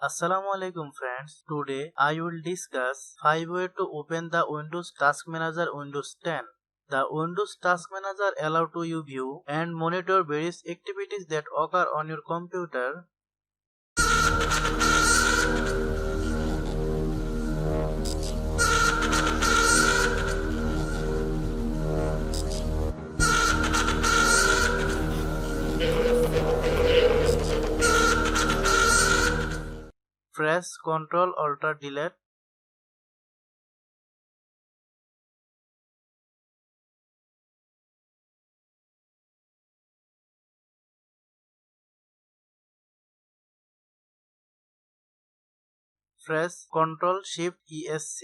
Assalamu alaikum friends. Today I will discuss 5 ways to open the Windows Task Manager Windows 10. The Windows Task Manager allows you view and monitor various activities that occur on your computer. Press Ctrl Alt Delete. Press Ctrl Shift ESC.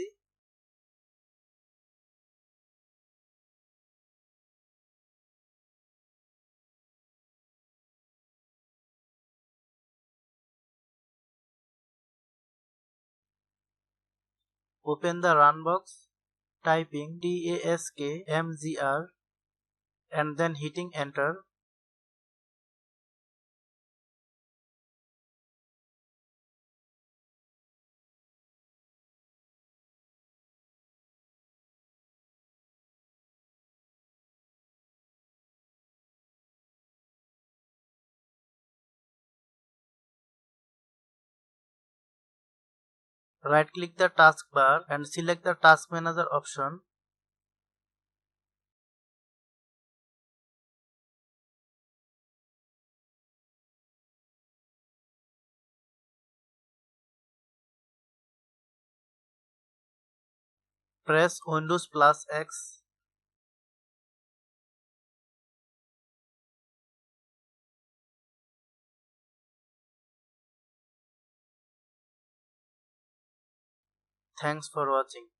Open the Run box, typing TASKMGR and then hitting Enter. Right click the taskbar and select the Task Manager option. Press Windows plus X. Thanks for watching.